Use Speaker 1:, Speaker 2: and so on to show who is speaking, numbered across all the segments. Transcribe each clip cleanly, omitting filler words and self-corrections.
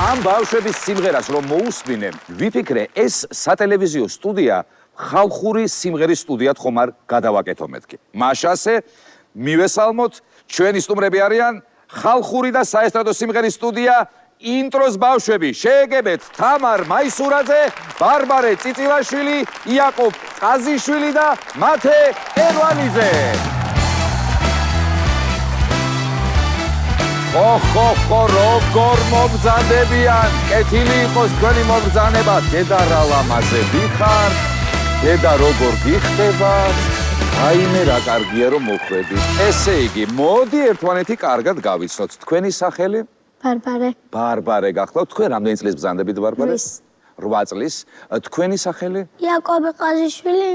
Speaker 1: ამ ბავშვების სიმღერას რომ მოусმინე, ვიფიქრე ეს სატელევიზიო სტუდია ხალხური სიმღერის სტუდიად ხომ არ გადავაკეთო მეთქი. მაშასე მივესალმოთ, ჩვენი სტუმრები არიან ხალხური და საესტრადო სიმღერის სტუდია ინტროს ბავშვები. შეეგებეთ თამარ მაისურაძე, ბარბარე წიწილაშვილი, იაკობ ყაზიშვილი და მათე ერვანიძე. ხო, როგორ მომბრძანდებიან, კეთილი იყოს თქვენი მომბრძანება, დედა რა ლამაზები ხართ, დედა როგორ გიხდებათ, რაიმე რა კარგია რომ მოხვედით. ესე იგი, მოდი ერთმანეთი კარგად გავიცნოთ. თქვენი სახელი?
Speaker 2: ბარბარე.
Speaker 1: ბარბარე გახლავთ. თქვენ რამდენი წლის ბრძანდებით ბარბარე? 8 წლის. თქვენი სახელი?
Speaker 2: იაკობი ყაზიშვილი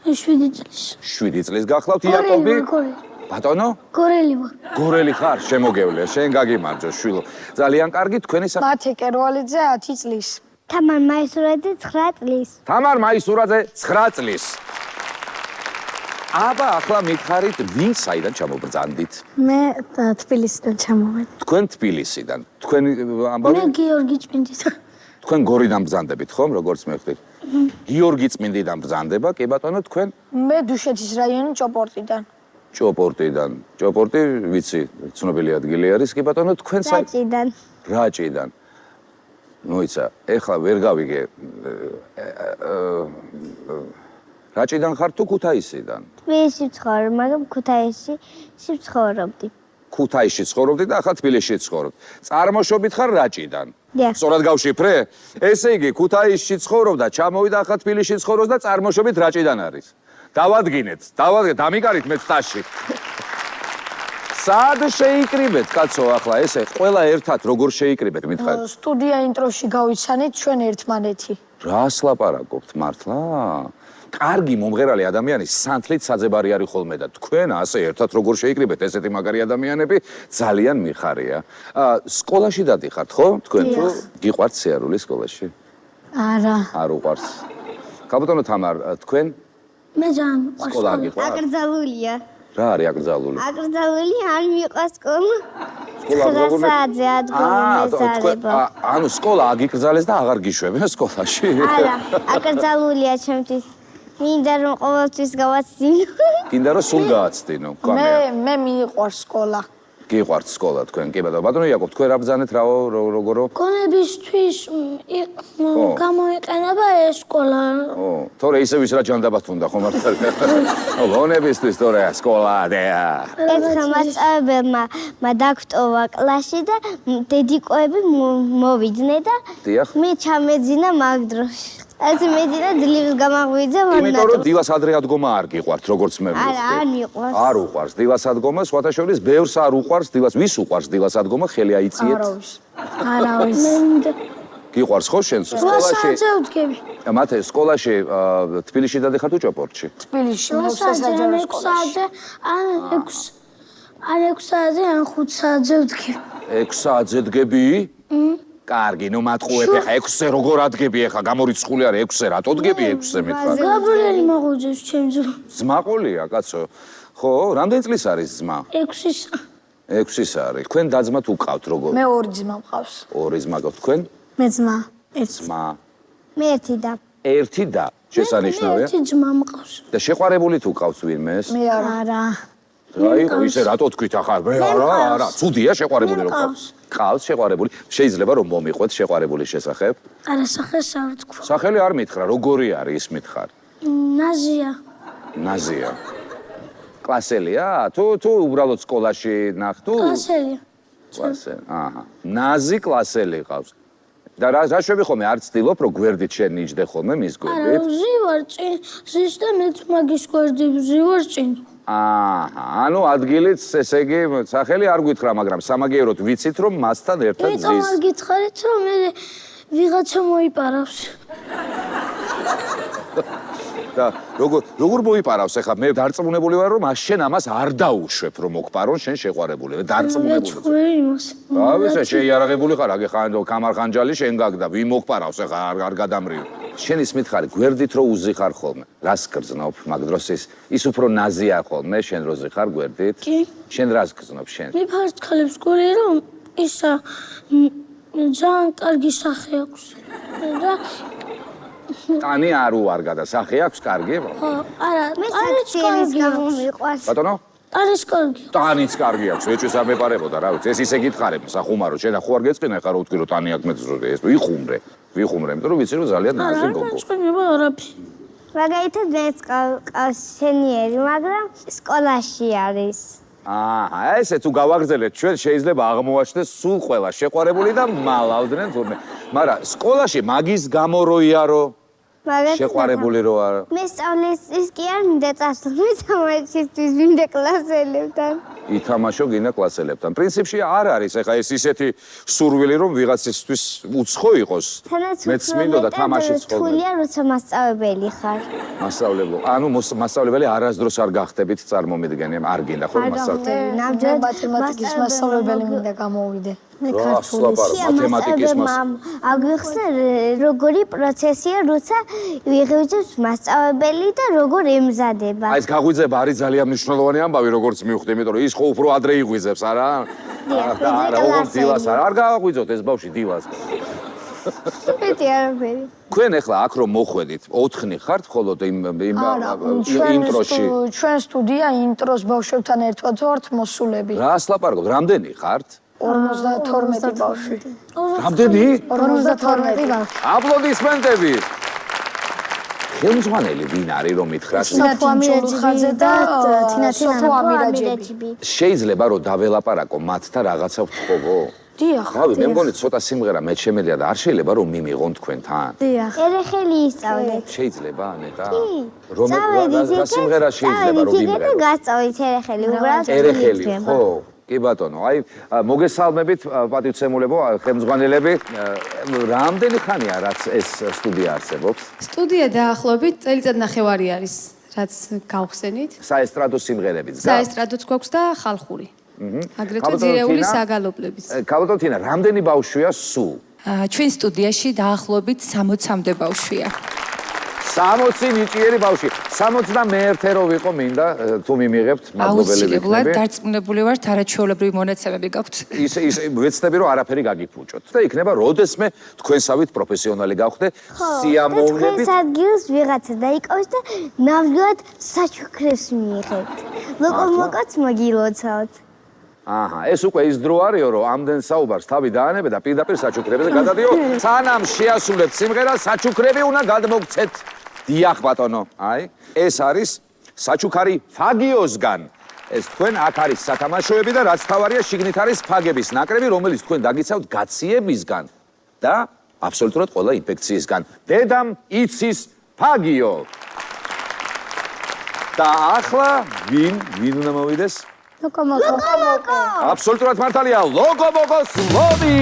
Speaker 2: 7 წლის.
Speaker 1: 7 წლის გახლავთ. იაკობი? ბატონო?
Speaker 2: გორელი ვარ.
Speaker 1: გორელი ხარ, შემოგევლია, შენ გაგიმარჯო, შვილო. ძალიან კარგი, თქვენი სახელი?
Speaker 3: მათე კერვალიძე 10 წლის.
Speaker 2: თამარ მაისურაძე 9 წლის.
Speaker 1: თამარ მაისურაძე 9 წლის. აბა, ახლა მითხარით, ვინ საიდან ჩამობრძანდით?
Speaker 2: მე თბილისიდან ჩამოვედი.
Speaker 1: თქვენ თბილისიდან. თქვენი ამბავი?
Speaker 2: მე გიორგი წმინდიდან.
Speaker 1: თქვენ გორიდან ბრძანდებით, ხომ, როგორც მეხდით? გიორგი წმინდიდან ბრძანდება, კი ბატონო, თქვენ?
Speaker 3: მე დუშეთის რაიონი ჭოპორტიდან.
Speaker 1: ჭოპორტიდან. ჭოპორტი, ვიცი, ცნობილი ადგილი არის, კი ბატონო, თქვენ
Speaker 2: რაჭიდან.
Speaker 1: რაჭიდან. მოიცა, ეხლა ვერ გავიგე. რაჭიდან ხარ თუ ქუთაისიდან?
Speaker 2: თბილისში ვცხოვრობ, მაგრამ ქუთაისში ვცხოვრობდი.
Speaker 1: ქუთაისში ცხოვრობდი და ახლა თბილისში ცხოვრობ. წარმოშობით ხარ რაჭიდან?
Speaker 2: დიახ.
Speaker 1: სწორად გავშიფრე? ესე იგი, ქუთაისში ცხოვრობ და ჩამოვიდა ახლა თბილისში ცხოვრობს და წარმოშობით რაჭიდან არის. დავადგინეთ, დამიკარით მე სტაში. სად შეიკრიბეთ, კაცო, ახლა ესე ყველა ერთად როგორ შეიკრიბეთ, მითხარით?
Speaker 3: სტუდია ინტროში გავიცანით ჩვენ ერთმანეთი.
Speaker 1: რას ლაპარაკობთ მართლა? კარგი მომღერალი ადამიანი სანთლით საძებარი არის ხოლმე და თქვენ ასე ერთად როგორ შეიკრიბეთ ესეთი მაგარი ადამიანები, ძალიან მიხარია. სკოლაში დადიხართ, ხო? თქვენ თუ გიყვართ სიარული სკოლაში?
Speaker 2: არა.
Speaker 1: არ უყვარს. ქალბატონო თამარ, თქვენ?
Speaker 2: მე ძალიან მიყვარს
Speaker 1: სკოლა გიყვართ?
Speaker 2: აკრძალულია.
Speaker 1: რა არის აკრძალული?
Speaker 2: აკრძალული არ მიყვარს სკოლა.
Speaker 1: სკოლა აკრძალული?
Speaker 2: საათზე ადგომეზარება.
Speaker 1: ანუ სკოლა აგიკრძალეს და აღარ გიშვებენ სკოლაში?
Speaker 2: არა, აკრძალულია ჩემთვის. მინდა რომ ყოველთვის გავაცდინო.
Speaker 1: გინდა რომ სულ გააცდინო.
Speaker 3: მე მიყვარს სკოლა.
Speaker 1: გიყვართ სკოლა თქვენ, კი ბატონო. ბატონო იაკობ, თქვენ რა ბრძანეთ როგორო?
Speaker 2: გონებისთვის გამოიყენება ეს სკოლა.
Speaker 1: თორე ისევ ის რა ჯანდაბათ უნდა ხომ არ ხარ? გონებისთვის თორე სკოლა დეა.
Speaker 2: ერთხელ მასწავლებელმა დაგვტოვა კლასში და დედიკოები მოვიდნენ და მე ჩამეძინა მაგ დროში. ასე მეძინა ძლივს გამაღვიძე ვარ.
Speaker 1: იმიტომ რომ დილას ადრე ადგომა არ გიყვართ, როგორც მე
Speaker 2: არა, არ მიყვარს.
Speaker 1: არ უყვარს დილას ადგომა, სხვათა შორის ბევრს არ უყვარს დილას. ვის უყვარს დილას ადგომა? ხელი აიწიეთ.
Speaker 3: არავის.
Speaker 1: გიყვარს ხო შენ სკოლაში?
Speaker 2: საათზე ვდგები.
Speaker 1: მათე სკოლაში თბილისში დადიხარ თუ ჭოპორტში?
Speaker 3: თბილისში მოსაჯარო სკოლაში.
Speaker 2: ან 6 საათზე ან 5 საათზე ვდგები.
Speaker 1: 6 საათზე დგები? კარგი, ნუ მატყუებ ახლა 6-ზე როგორ ადგები ახლა? გამორიცხული არის 6-ზე, რატო დგები 6-ზე მითხრა?
Speaker 2: გაბრიელი მაღუძეს ჩემ ძმა.
Speaker 1: ძმაყოლია, კაცო. ხო, რამდენი წლის არის ძმა?
Speaker 2: 6-ის.
Speaker 1: 6-ის არის. თქვენ დაძმა თუ ყავთ როგორ?
Speaker 3: მე 2 ძმა მყავს.
Speaker 1: 2 ძმა ყავთ თქვენ?
Speaker 2: მე ძმა.
Speaker 1: ძმა.
Speaker 2: მე 1 და.
Speaker 1: 1 და შესანიშნავია.
Speaker 2: 1 ძმა მყავს.
Speaker 1: და შეყვარებული თუ ყავს ვინმე ეს?
Speaker 3: მე არა.
Speaker 1: რაი, ისე რატო თქვით ახლა? მე არა. ცუდია შეყვარებული რო ყავს. ყავს შეყვარებული. შეიძლება რომ მომიყვეთ შეყვარებული შესახებ?
Speaker 2: არა, სახელს არ ვთქვა.
Speaker 1: სახელი არ მითხრა, როგორი არის ის მითხარ?
Speaker 2: ნაზია.
Speaker 1: ნაზია. კლასელია? თუ უბრალოდ სკოლაში ნახ თუ?
Speaker 2: კლასელია.
Speaker 1: კლასელი. აჰა. ნაზი კლასელი ყავს. და რა შვები ხოლმე არ ცდილობ რომ გვერდით შენ ნიჯდე ხოლმე მის გვერდით?
Speaker 2: არა, ვზივარ წინ. ზის და მეც მაგის გვერდი ვზივარ წინ.
Speaker 1: აჰა, ანუ ადგილიც ესე იგი სახელი არ გითხრა, მაგრამ სამაგიეროდ ვიცით რომ მასთან ერთად ზის.
Speaker 2: იმიტომ არ გითხარით რომ მე ვიღაცა მოიპარავს.
Speaker 1: და როგორ მოიპარავს ახლა მე დარწმუნებული ვარ რომ შენ ამას არ დაუშვებ რომ მოგპარონ შენ შეყვარებული. დარწმუნებული. ავისა შეიარაღებული ხარ, აგე ხან კამარხანჯალი შენ გაგდა, ვინ მოგპარავს ახლა არ გადამრივ. შენ ის მითხარი გვერდით რო უზიხარ ხოლმე. რას გრძნობ მაგ დროს ის უფრო ნაზია ხოლმე შენ რო ზიხარ გვერდით? კი. შენ რას გრძნობ შენ?
Speaker 2: მიფარს ქალებს გული რომ ისა
Speaker 4: ძალიან კარგი სახე აქვს. და
Speaker 1: ტანი არ უარგა და სახე აქვს კარგი?
Speaker 4: ხო, არა,
Speaker 2: მე საქციელის გამო მიყვარს.
Speaker 1: ბატონო?
Speaker 4: არის კარგი.
Speaker 1: ტანიც კარგი აქვს, ეჭვს ამეპარებოდა რა ვიცი, ეს ისე გითხარები, სახუმარო, შენ ახო არ გეწყინა ხარ უთქვი რომ ტანი აქვს მეძროდი, ეს ვიხუმრე, იმიტომ რომ ვიცი რომ ძალიან ნაზი გოგო.
Speaker 4: არა, წყინება არაფერი.
Speaker 2: მაგალითად მეც ყავს შენიერი, მაგრამ სკოლაში არის.
Speaker 1: აჰა, ესე თუ გავაგრძელეთ, ჩვენ შეიძლება აღმოვაჩნდეს სულ ყველა შეყვარებული და მალავდნენ თურმე. მაგრამ სკოლაში მაგის გამო რო იარო შეყვარებული რო არა.
Speaker 2: მე სწავლის ის კი არ მინდა წასვლო, მე თამაშისთვის მინდა კლასელებთან.
Speaker 1: ითამაშო გინდა კლასელებთან. პრინციპში არ არის ახლა ეს ისეთი სურვილი რომ ვიღაცისთვის უცხო იყოს. მეც მინდოდა და თამაშიც ხოლმე.
Speaker 2: თულია როცა მასწავლებელი ხარ.
Speaker 1: მასწავლებლო. ანუ მასწავლებელი არასდროს არ გახდებით წარმომიდგენი, არ გინდა ხო მასწავლებელი.
Speaker 3: ნამდვილად მათემატიკის მასწავლებელი მინდა გამოვიდე.
Speaker 2: მე ქართულის
Speaker 1: მათემატიკის
Speaker 2: აგვიხსნა როგორი პროცესია, როცა ვიღებთ მასწავლებელი და როგორ ემზადება.
Speaker 1: აი ეს გაღვიძება არის ძალიან მნიშვნელოვანი ამბავი როგორც მივხვდი, იმიტომ რომ ის ხო უფრო ადრე იღვიძებს, არა? არა, ოღონდ დილას არ გააღვიძოთ ეს ბავშვი დილას.
Speaker 2: მეტი არაფერი.
Speaker 1: თქვენ ახლა აქ რომ მოხვედით, 4 ხართ მხოლოდ იმ ინტროში.
Speaker 3: ჩვენ სტუდია ინტროს ბავშვებთან ერთად ვართ მოსულები.
Speaker 1: რას ლაპარაკობთ? რამდენი ხართ?
Speaker 3: 52 ბავშვი.
Speaker 1: რამდენი?
Speaker 3: 52 ბავშვი.
Speaker 1: აპლოდისმენტები. ხელმძღვანელი ვინ არის რომ მითხრათ?
Speaker 3: სოფო ამირეჯიბი და სოფო ამირეჯიბი.
Speaker 1: შეიძლება რომ დაველაპარაკო მათთან რაღაცა ვთხოვო?
Speaker 3: დიახ.
Speaker 1: რავი, მე მგონი ცოტა სიმღერა მე შემელია და არ შეიძლება რომ მიმიღონ თქვენთან.
Speaker 3: დიახ.
Speaker 2: ერეხელი ისწავლეთ.
Speaker 1: შეიძლება ანეტა?
Speaker 2: რომ
Speaker 1: რა სიმღერა შეიძლება რომ
Speaker 2: მიმიღო? და გასწავლით ერეხელი, უბრალოდ
Speaker 1: ერეხელი, ხო? კი ბატონო, აი მოგესალმებით პატივცემულებო, ხელმძღვანელები, რამდენი ხანია რაც ეს სტუდია არსებობს?
Speaker 5: სტუდია დაახლოებით წელიწად ნახევარი არის, რაც გავხსენით.
Speaker 1: საესტრადო სიმღერებიც გა?
Speaker 5: საესტრადოც გვაქვს და ხალხური. აგრეთვე ძირეული საგალობლებიც.
Speaker 1: ქალბატონო თინა, რამდენი ბავშვია სულ?
Speaker 5: ჩვენ სტუდიაში დაახლოებით 60-მდე ბავშვია.
Speaker 1: 60 ნიჭიერი ბავშვი. 61-ე რო ვიყო მინდა თუ მიმიღებთ მადლობელი ვიქნები.
Speaker 5: აუცილებლად დარწმუნებული ვართ, არაჩვეულებრივი მონაცემები გაქვთ.
Speaker 1: ის ვეცდები რომ არაფერი გაგიფუჭოთ. და იქნება როდესმე თქვენსავით პროფესიონალი გავხდე, სიამოვნებით.
Speaker 2: თქვენს ადგილს ვიღაცა დაიკავეს და ნამდვილად საჩუქრებს მიიღებთ. ლოკომოკაც მაგილოცავთ.
Speaker 1: აჰა, ეს უკვე ის დრო არისო, რომ ამდენ საუბარს თავი დაანებე და პირდაპირ საჩუქრებზე გადადიო. სანამ შეასრულებთ სიმღერას, საჩუქრები უნდა გადმოგცეთ. დიახ ბატონო, აი, ეს არის საჩუქარი ფაგიოსგან. ეს თქვენ აქ არის სათამაშოები და რაც თავარია, შიგნით არის ფაგების ნაკრები, რომელიც თქვენ დაგიცავთ გაციებისგან და აბსოლუტურად ყველა ინფექციისგან. დედამ იცის ფაგიო. და ახლა ვინ უნდა მოვიდეს?
Speaker 3: ლოკომოკო.
Speaker 1: აბსოლუტურად მართალია, ლოკომოკოს ლობი.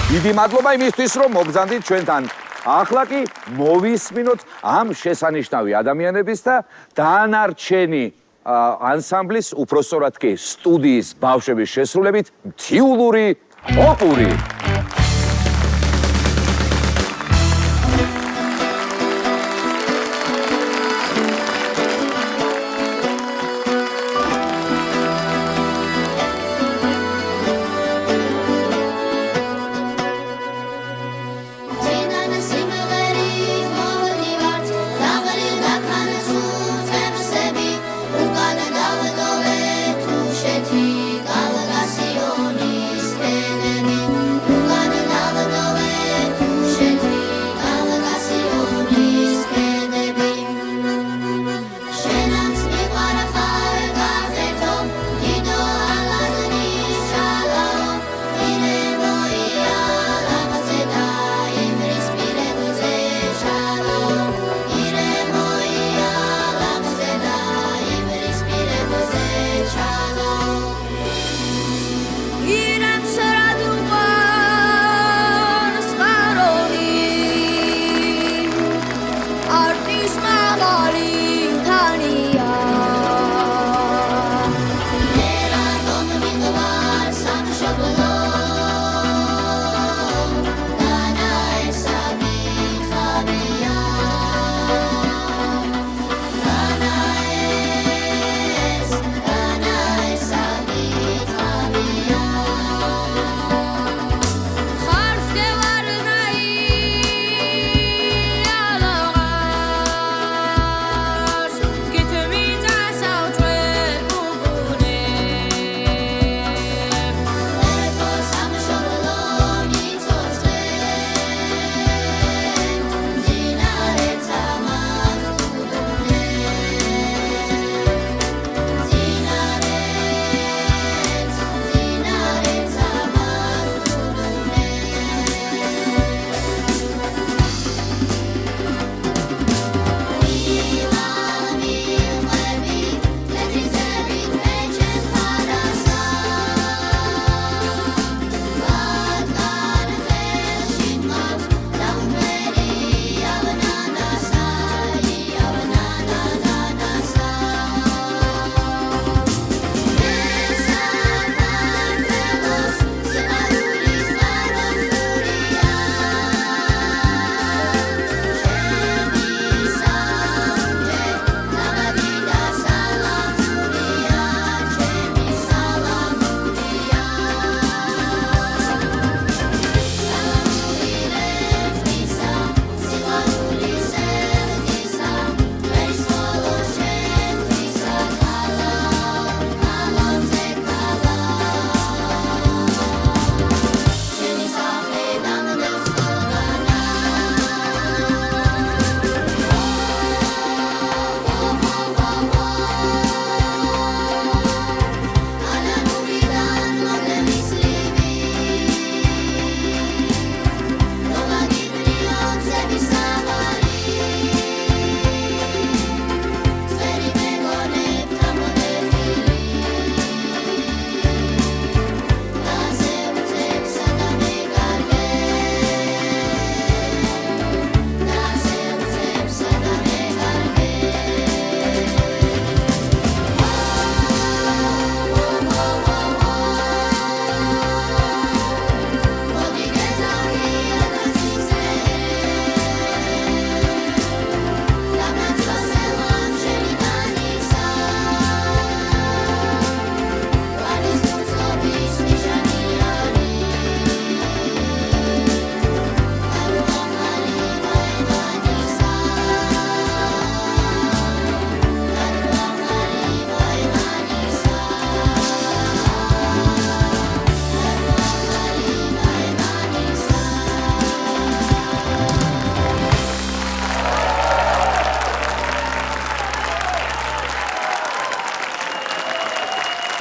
Speaker 1: დიდი მადლობა იმისთვის, რომ მობრძანდით ჩვენთან. ახლა კი მოვისმინოთ ამ შესანიშნავი ადამიანების და დანარჩენი ანსამბლის, უпростоრად კი სტუდიის ბავშვების შესრულებით მთიულური ოპური.
Speaker 6: Thank you.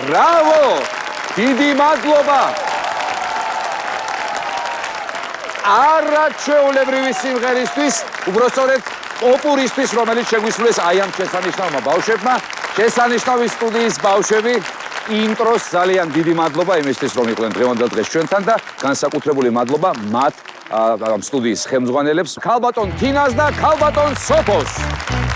Speaker 1: ბრავო! დიდი მადლობა! არაჩვეულებრივი სიმღერისთვის, უბრალოდ ოპურისთვის, რომელიც შეგვისრულეს აი ამ შესანიშნავმა ბავშვებმა, შესანიშნავი სტუდიის ბავშვები, ინტროს ძალიან დიდი მადლობა იმისთვის, რომ იყვნენ დღევანდელ დღეს ჩვენთან და განსაკუთრებული მადლობა მათ ამ სტუდიის ხელმძღვანელებს, ქალბატონ თინას და ქალბატონ სოფოს.